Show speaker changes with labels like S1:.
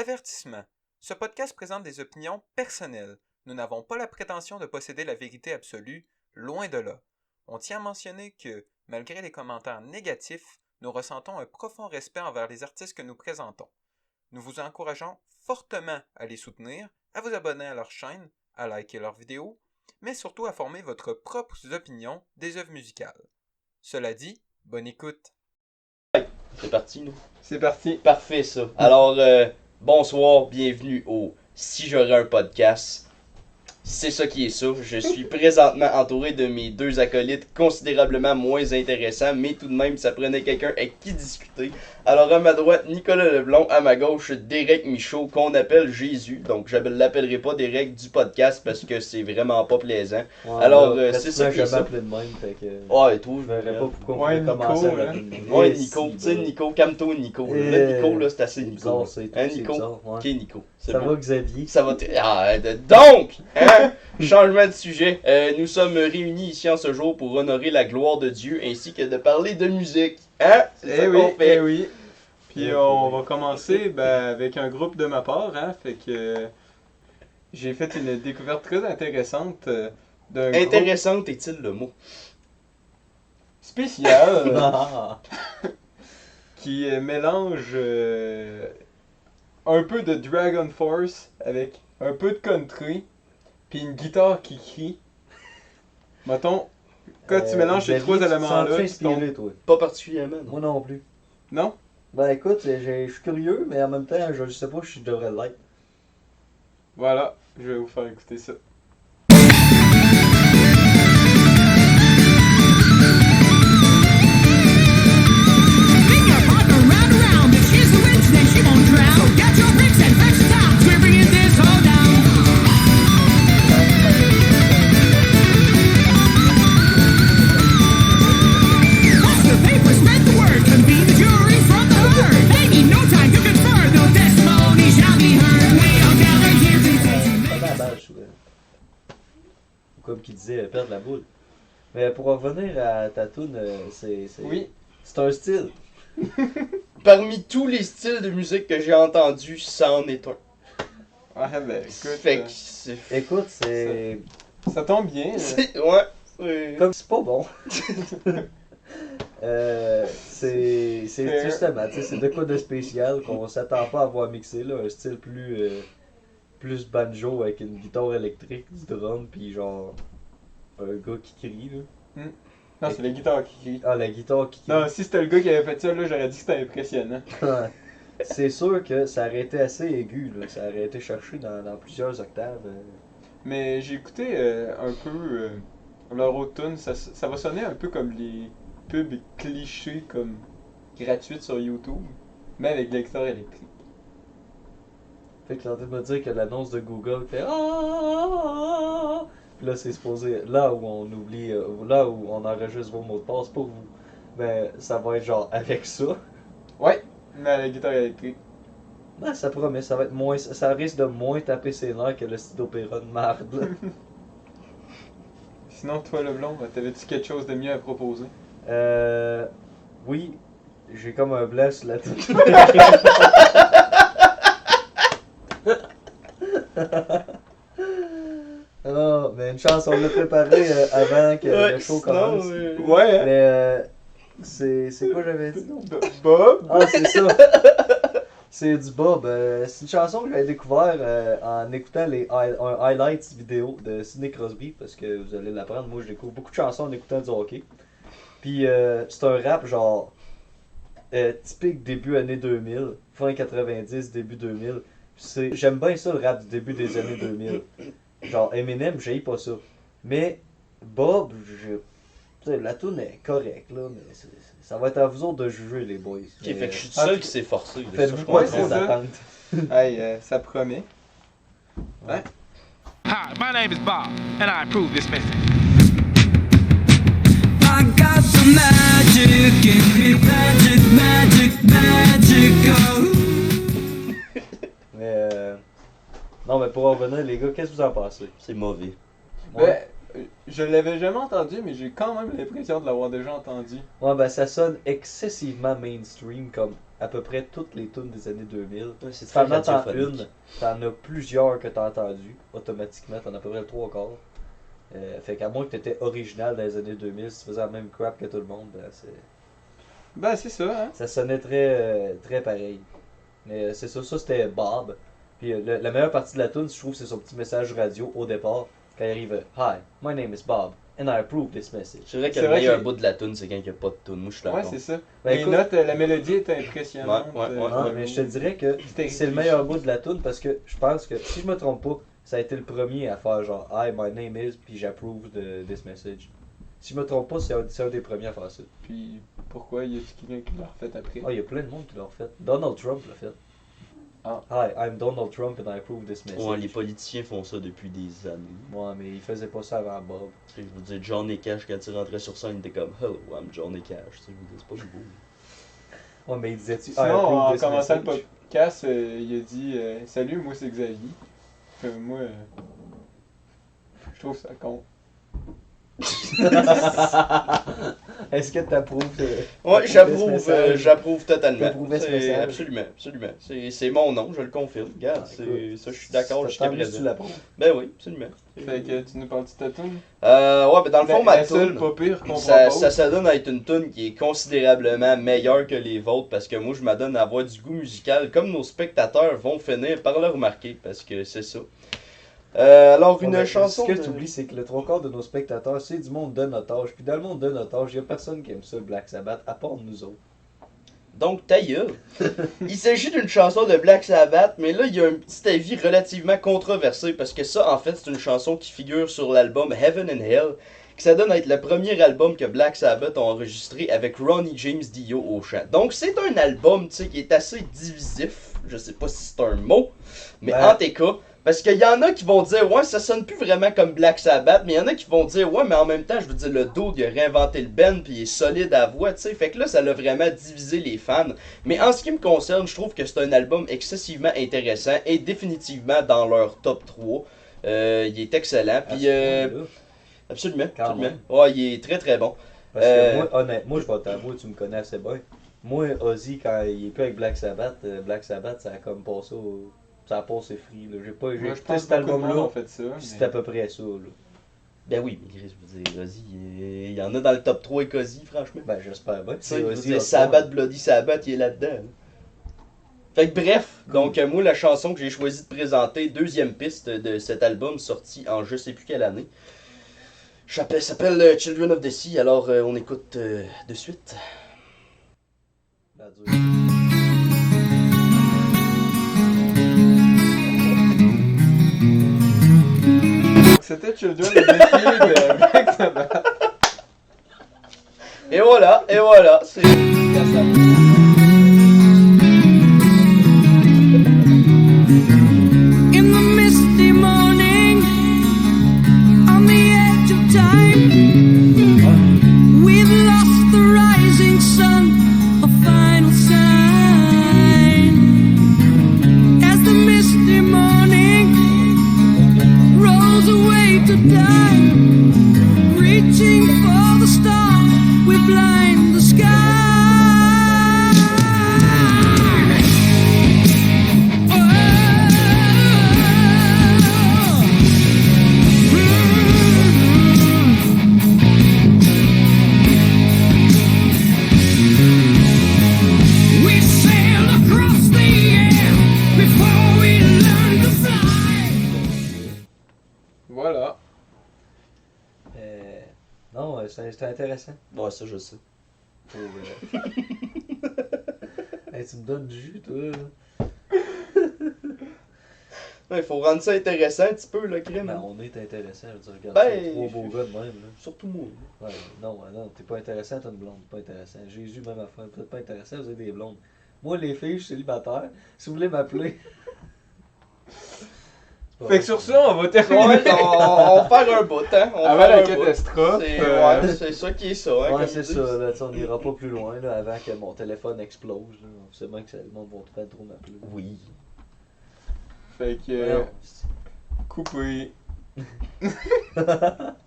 S1: Avertissement. Ce podcast présente des opinions personnelles. Nous n'avons pas la prétention de posséder la vérité absolue, loin de là. On tient à mentionner que, malgré les commentaires négatifs, nous ressentons un profond respect envers les artistes que nous présentons. Nous vous encourageons fortement à les soutenir, à vous abonner à leur chaîne, à liker leurs vidéos, mais surtout à former votre propre opinion des œuvres musicales. Cela dit, bonne écoute.
S2: C'est parti, nous?
S3: C'est parti.
S2: Parfait, ça. Alors, bonsoir, bienvenue au Si j'aurais un podcast. C'est ça qui est ça. Je suis présentement entouré de mes deux acolytes considérablement moins intéressants, mais tout de même, ça prenait quelqu'un avec qui discuter. Alors, à ma droite, Nicolas Leblond, à ma gauche, Derek Michaud, qu'on appelle Jésus. Donc, je ne l'appellerai pas Derek du podcast parce que c'est vraiment pas plaisant.
S4: Ouais,
S2: Alors,
S4: là,
S2: c'est ça qui est ça.
S4: appelé de même, fait que...
S2: Ouais, et tout,
S4: Je verrais pas pourquoi on
S3: Ouais,
S4: pourrait commencer
S3: Nico,
S4: avec
S3: hein.
S4: une...
S2: Ouais, Nico, tu sais, Nico, calme-toi, Nico. Là, Nico, là, c'est assez Nico.
S4: Bizarre, c'est
S2: Hein,
S4: c'est
S2: Nico?
S4: bizarre, ouais.
S2: Ok, Nico. C'est
S4: Ça
S2: bon.
S4: va, Xavier?
S2: Ça va donc, hein? Changement de sujet. Nous sommes réunis ici en ce jour pour honorer la gloire de Dieu ainsi que de parler de musique. Hein? C'est ça qu'on fait.
S3: Eh oui. Puis on va commencer avec un groupe de ma part, hein. Fait que j'ai fait une découverte très intéressante d'un groupe
S2: Intéressante est-il le mot?
S3: spécial
S4: Ah.
S3: qui mélange un peu de Dragon Force avec un peu de country, puis une guitare qui crie. Mettons, quand tu mélanges ces trois éléments-là,
S4: tu
S3: tu
S4: inspiré,
S3: tombes...
S4: toi?
S2: Pas particulièrement.
S4: Moi non plus.
S3: Non?
S4: Ben écoute, je suis curieux, mais en même temps, je sais pas si je devrais l'être.
S3: Voilà, je vais vous faire écouter ça.
S4: Pas la balle, je comme qu'il disait, perdre la boule. Mais pour revenir à ta toune, c'est
S3: Oui.
S4: c'est un style.
S2: Parmi tous les styles de musique que j'ai entendus, ça en est un.
S3: Ouais, ben écoute,
S2: Fait que c'est...
S4: Écoute, c'est...
S3: ça tombe bien.
S2: Ouais.
S4: Comme c'est pas bon. C'est
S3: Fair.
S4: justement, tu sais, c'est de quoi de spécial qu'on s'attend pas à voir mixer, là, un style plus banjo avec une guitare électrique, du drum, puis genre un gars qui crie, là.
S3: Non, c'est la guitare qui crie.
S4: Ah, la guitare qui crie.
S3: Non, si c'était le gars qui avait fait ça, là, j'aurais dit que c'était impressionnant.
S4: C'est sûr que ça aurait été assez aigu, là, ça aurait été cherché dans plusieurs octaves.
S3: Mais j'ai écouté un peu leur automne, ça va sonner un peu comme les pubs clichés comme gratuites sur YouTube, mais avec de la guitare électrique.
S4: Fait que t'es en train de me dire que l'annonce de Google fait ah. Puis là, c'est supposé, là où on oublie, là où on enregistre vos mots de passe pour vous, ben ça va être genre avec ça.
S3: Ouais, mais à la guitare électrique.
S4: Ben, ça promet, ça va être moins, ça risque de moins taper ses nerfs que le style d'opéra de marde.
S3: Sinon, toi, Leblond, t'avais-tu quelque chose de mieux à proposer?
S4: Oui, j'ai comme un bless là-dessus. Ah, mais une chance, on l'a préparé avant que le show commence.
S3: Ouais, hein?
S4: Mais c'est quoi j'avais dit donc?
S3: Bob?
S4: Ah, c'est ça. C'est du Bob. C'est une chanson que j'avais découvert en écoutant un highlights vidéo de Sidney Crosby, parce que vous allez l'apprendre. Moi, je découvre beaucoup de chansons en écoutant du hockey. Puis c'est un rap genre typique début années 2000, fin 90, début 2000. J'aime bien ça le rap du début des années 2000. Genre Eminem, j'haïs pas ça. Mais Bob, la tune est correcte là, mais ça va être à vous autres de juger les boys.
S2: Ok, fait que je suis seul qui s'est forcé. là,
S4: Faites-vous
S2: ça, je
S4: pas
S3: Ouais,
S2: comprends.
S4: trop
S3: c'est ça.
S4: d'attente.
S3: Hey, ça promet. Ouais.
S5: Hi, my name is Bob, and I approve this message.
S6: I got the magic in me, magic, oh.
S4: Mais non, mais pour en revenir, les gars, qu'est-ce que vous en pensez?
S2: C'est mauvais.
S3: Ben, je l'avais jamais entendu, mais j'ai quand même l'impression de l'avoir déjà entendu.
S4: Ouais, ben ça sonne excessivement mainstream comme à peu près toutes les tunes des années 2000.
S2: Ouais, c'est
S4: Tu en
S2: très
S4: entends
S2: radiophonique.
S4: une, t'en as plusieurs que t'as entendues, automatiquement, t'en as à peu près le 3/4. Fait qu'à moins que t'étais original dans les années 2000, si tu faisais la même crap que tout le monde,
S3: Ben, c'est ça, hein.
S4: ça sonnait très pareil. Mais c'est ça, c'était Bob. Puis la meilleure partie de la tune, je trouve, c'est son petit message radio au départ, quand il arrive Hi, my name is Bob, and I approve this message.
S2: C'est vrai que
S3: C'est
S2: le
S3: vrai
S2: meilleur
S3: que-
S2: bout de la tune, c'est quand il n'y a pas de tune. Moi, je suis
S3: Ouais,
S2: d'accord.
S3: c'est ça.
S4: Ben,
S3: Les
S4: écoute-
S3: notes, la mélodie est impressionnante.
S2: Ouais,
S4: Non, mais je te dirais que
S3: C'était
S4: c'est le
S3: réfléchi.
S4: meilleur bout de la tune parce que je pense que, si je me trompe pas, ça a été le premier à faire genre Hi, my name is, puis j'approve de this message. Si je me trompe pas, c'est un des premiers à faire ça.
S3: Puis pourquoi y a-t-il quelqu'un qui l'a refait après?
S4: Ah, il y a plein de monde qui l'a refait. Donald Trump l'a fait.
S3: Ah.
S4: Hi, I'm Donald Trump and I approve this message.
S2: Ouais, les politiciens font ça depuis des années.
S4: Ouais, mais il faisait pas ça avant Bob.
S2: Tu sais, je veux dire, Johnny Cash, quand il rentrait sur scène, il était comme Hello, I'm Johnny Cash. Tu sais, je veux dire, c'est pas nouveau.
S4: Ouais, mais il disait-tu I
S3: Sinon,
S4: approve
S3: en
S4: this
S3: commençant le
S4: message?
S3: podcast, il a dit Salut, moi c'est Xavier. Moi, je trouve ça con.
S4: Est-ce que t'approuves
S2: Ouais, j'approuve totalement.
S4: T'approuves ce message?
S2: Absolument, absolument. C'est mon nom, je le confirme. Regarde,
S4: Ah,
S2: c'est
S4: écoute,
S2: ça, je suis d'accord jusqu'à
S4: tant mieux si tu
S2: présent.
S4: l'approuves.
S2: Ben oui, absolument.
S3: Fait que tu nous parles de ta tune?
S2: Ouais, ben dans le fond, ma
S3: la seule
S2: tune,
S3: pas pire qu'on
S2: ça
S3: propose.
S2: donne à être une tune qui est considérablement meilleure que les vôtres parce que moi, je m'adonne à avoir du goût musical, comme nos spectateurs vont finir par le remarquer parce que c'est ça. Alors, une
S4: Ouais, mais
S2: chanson.
S4: Ce que
S2: de-
S4: tu oublies, c'est que le 3/4 de nos spectateurs, c'est du monde de notre âge. Puis dans le monde de notre âge, il y a personne qui aime ça, le Black Sabbath, à part nous autres.
S2: Donc, ta gueule. Il s'agit d'une chanson de Black Sabbath, mais là, il y a un petit avis relativement controversé parce que ça, en fait, c'est une chanson qui figure sur l'album Heaven and Hell, qui ça donne à être le premier album que Black Sabbath ont enregistré avec Ronnie James Dio au chant. Donc, c'est un album, tu sais, qui est assez divisif. Je sais pas si c'est un mot, mais
S4: Ben-
S2: en tout cas. Parce qu'il y en a qui vont dire, ouais, ça sonne plus vraiment comme Black Sabbath, mais il y en a qui vont dire, ouais, mais en même temps, je veux dire, le dude, il a réinventé le band, puis il est solide à voix, tu sais. Fait que là, ça l'a vraiment divisé les fans. Mais en ce qui me concerne, je trouve que c'est un album excessivement intéressant et définitivement dans leur top 3. Il est excellent,
S4: À
S2: puis
S4: ce point-là.
S2: absolument,
S4: Quand
S2: absolument.
S4: même.
S2: Ouais, il est très très bon.
S4: Parce que
S2: Euh,
S4: moi, honnêtement, je vais t'avouer, tu me connais assez bien. Moi, Ozzy, quand il est plus avec Black Sabbath, ça a comme passé au... Ça a passé free, là. J'ai
S3: Moi, je
S4: écouté
S3: pense
S4: cet
S3: que beaucoup de monde
S4: album-là,
S3: ont fait ça.
S4: puis c'est
S3: mais-
S4: à peu près ça, là.
S2: Ben oui, mais Chris, je veux dire, Ozzy, il y en a dans le top 3 et Ozzy, franchement.
S4: Ben, j'espère bien.
S2: Tu sais, je veux
S4: Ozzy
S2: dire,
S4: Osbourne.
S2: Sabbath, Bloody Sabbath, il est là-dedans. là. Fait que bref, donc moi la chanson que j'ai choisi de présenter, deuxième piste de cet album sorti en je sais plus quelle année, s'appelle Children of the Sea, alors on écoute de suite.
S4: La dure.
S3: Donc, c'était Children of the Sea de Black Sabbath.
S2: Et voilà, c'est...
S6: In the misty morning, on the edge of time, we've lost the rising sun, a final sign. As the misty morning rolls away to die, reaching for the stars, we blind the sky. We sailed across the air before we learned to fly.
S3: Voilà.
S4: Non, c'était intéressant.
S2: Ouais, ça je sais.
S4: Pour, Hey, tu me donnes du jus, toi.
S2: Il faut rendre ça intéressant un petit peu, le crime.
S4: Ben, on est intéressant, je veux dire, regarde,
S2: Ben,
S4: c'est trois beaux gars de même, là.
S2: Surtout moi.
S4: Ouais, non, t'es pas intéressant, t'as une blonde, t'es pas intéressant. Jésus, même affaire, vous êtes pas intéressant, vous avez des blondes. Moi, les filles, je suis célibataire. Si vous voulez m'appeler. C'est pas
S3: Fait que
S4: vrai.
S3: sur ça, on va terminer.
S2: Ouais, on va faire un bout, hein. On va
S3: Avant
S2: faire
S3: la
S2: un bout.
S3: catastrophe.
S2: Ouais, c'est ça qui est ça, hein.
S4: Ouais,
S2: comme
S4: c'est
S2: ils
S4: ça,
S2: disent.
S4: là, tu sais, on ira pas plus loin, là, avant que mon téléphone explose, là. On sait bien que le monde va pas trop m'appeler.
S2: Oui.
S3: Fait que,
S4: Voyons.
S3: coupé.